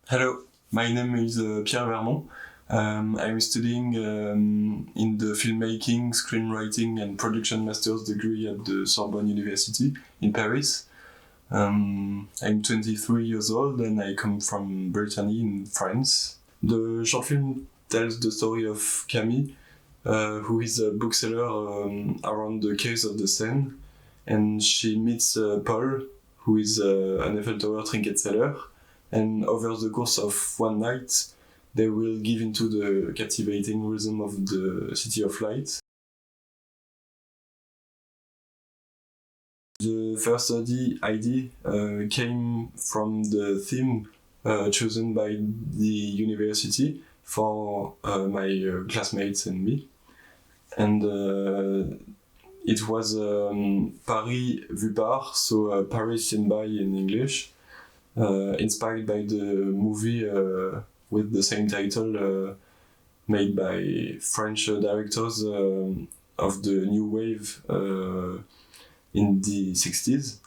Hello, my name is Pierre Bermond. I'm studying in the filmmaking, screenwriting and production master's degree at the Sorbonne University in Paris. I'm 23 years old and I come from Brittany in France. The short film tells the story of Camille, who is a bookseller around the quays of the Seine, and she meets Paul, who is an Eiffel Tower trinket seller. And over the course of one night, they will give into the captivating rhythm of the City of Light. The first idea came from the theme chosen by the university for my classmates and me. And it was Paris vu par, so Paris seen by in English. Inspired by the movie with the same title made by French directors of the new wave in the 60s.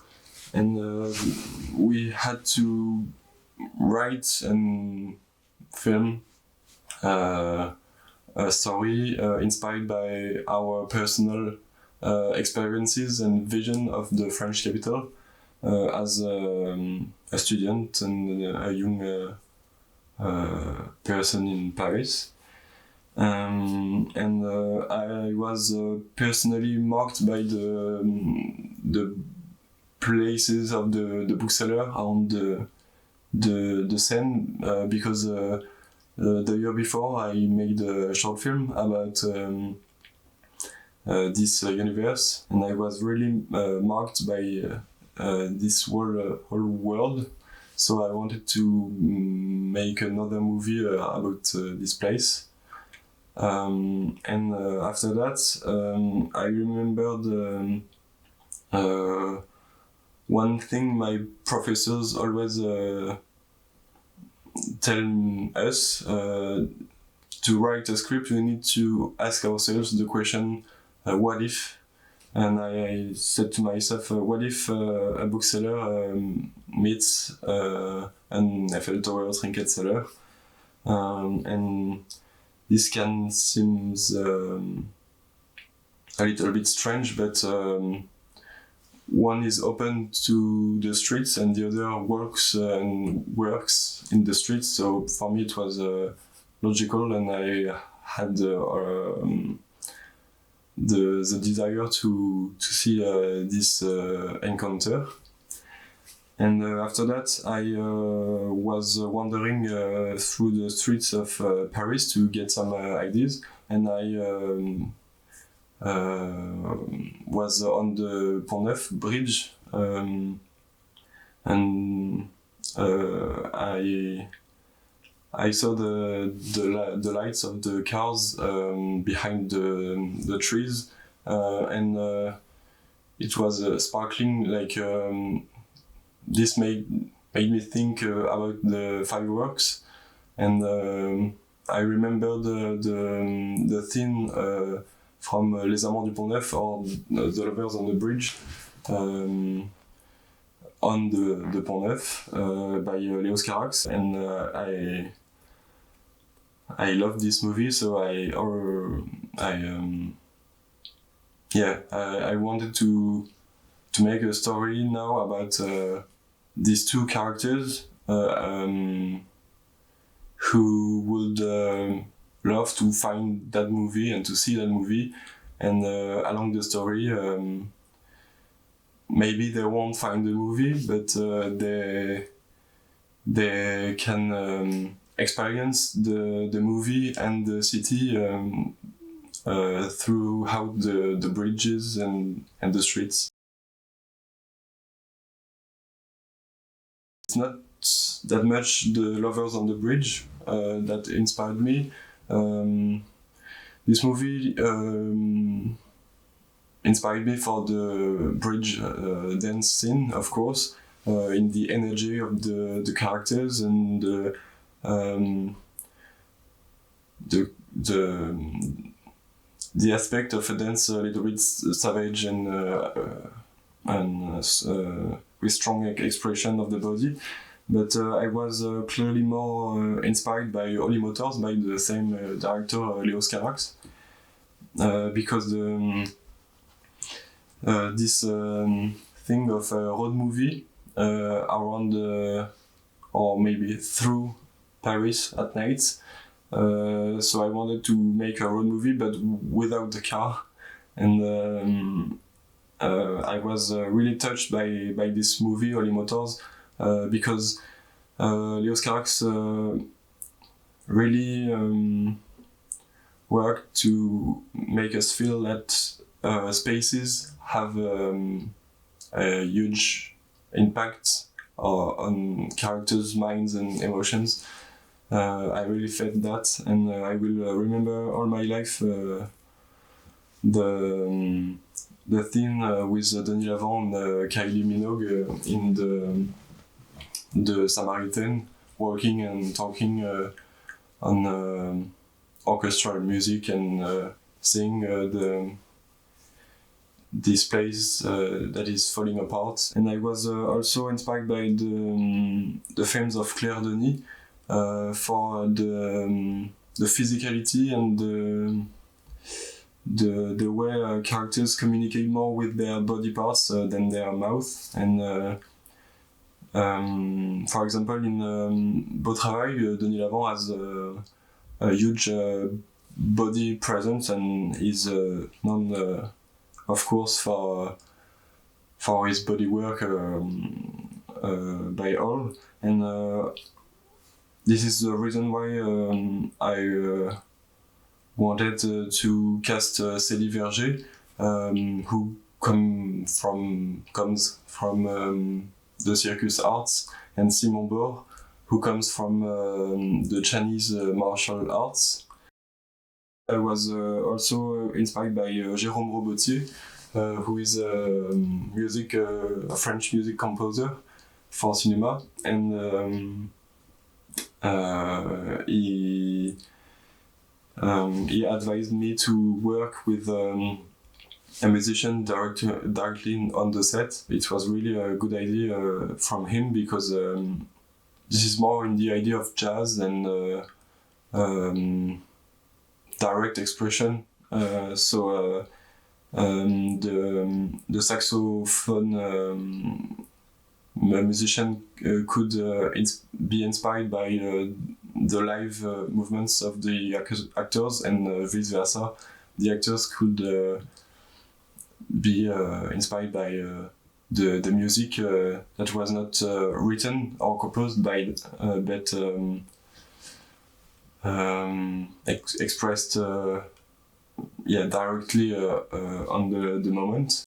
And we had to write and film a story inspired by our personal experiences and vision of the French capital. As a student and a young person in Paris. And I was personally marked by the places of the bookseller around the Seine because the year before I made a short film about this universe, and I was really marked by this whole world, so I wanted to make another movie about this place. And after that, I remembered one thing my professors always tell us: to write a script, we need to ask ourselves the question, what if? And I said to myself, what if a bookseller meets an Eiffel Tower trinket seller? And this can seem a little bit strange, but one is open to the streets and the other works in the streets. So for me it was logical, and I had the desire to see this encounter. And after that, I was wandering through the streets of Paris to get some ideas, and I was on the Pont Neuf bridge, and I saw the lights of the cars behind the trees, and it was sparkling. Like this made me think about the fireworks, and I remember the theme from Les Amants du Pont Neuf, or the Lovers on the Bridge. On the Pont Neuf by Léos Carax, and I love this movie, so I wanted to make a story now about these two characters who would love to find that movie and to see that movie, and along the story maybe they won't find the movie, but they can experience the movie and the city throughout the bridges and the streets. It's not that much the Lovers on the Bridge that inspired me. This movie inspired me for the bridge dance scene, of course, in the energy of the characters and the aspect of a dance a little bit savage and with strong expression of the body. but I was clearly more inspired by Holy Motors by the same director, Leos Carax, because this thing of a road movie around or maybe through Paris at night. So I wanted to make a road movie, but without the car, and I was really touched by this movie, Holy Motors, because Leos Carax really worked to make us feel that spaces have a huge impact on characters' minds and emotions. I really felt that, and I will remember all my life the theme with Denis Lavant and Kylie Minogue in the Samaritan, walking and talking on orchestral music and seeing this place that is falling apart. And I was also inspired by the films of Claire Denis for the physicality and the way characters communicate more with their body parts than their mouth. And for example, in Beau Travail, Denis Lavant has a huge body presence and is known, of course, for his body work by all. And this is the reason why I wanted to cast Célie Verger, who comes from the circus arts, and Simon Bord, who comes from the Chinese martial arts. I was also inspired by Jérôme Robotier, who is a French music composer for cinema, and he advised me to work with a musician directly on the set. It was really a good idea from him, because this is more in the idea of jazz and direct expression. So the saxophone musician could be inspired by the live movements of the actors, and vice versa. The actors could be inspired by the music that was not written or composed by, but expressed directly on the moment.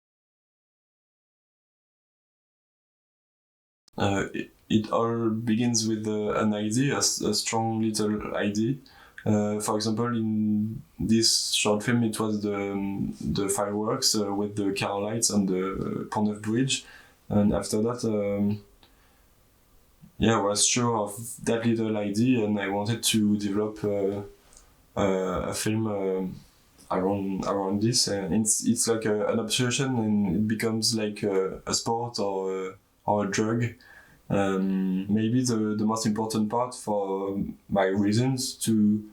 It all begins with an idea, a strong little idea. For example, in this short film, it was the fireworks with the car lights on the Pont Neuf Bridge, and after that, I was sure of that little idea, and I wanted to develop a film around this, and it's like an obsession, and it becomes like a sport or a drug. Maybe the most important part for my reasons to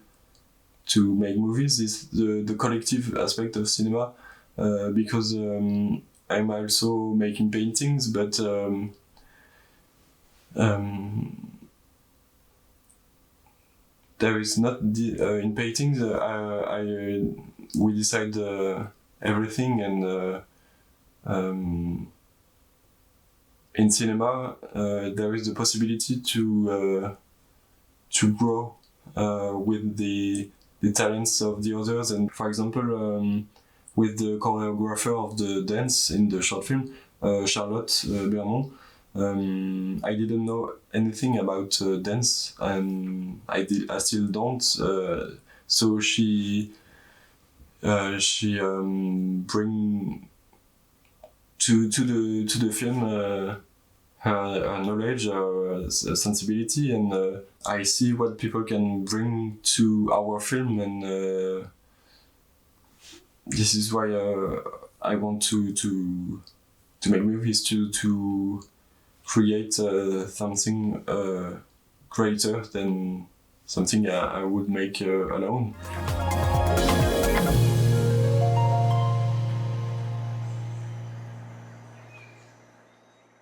make movies is the collective aspect of cinema, because I'm also making paintings, but there is not in paintings we decide everything, and in cinema there is the possibility to grow with the talents of the others. And for example, with the choreographer of the dance in the short film, Charlotte Bermond, I didn't know anything about dance, and I still don't. So she bring to the film her knowledge, her sensibility, and I see what people can bring to our film, and this is why I want to make movies, to create something greater than something I would make alone.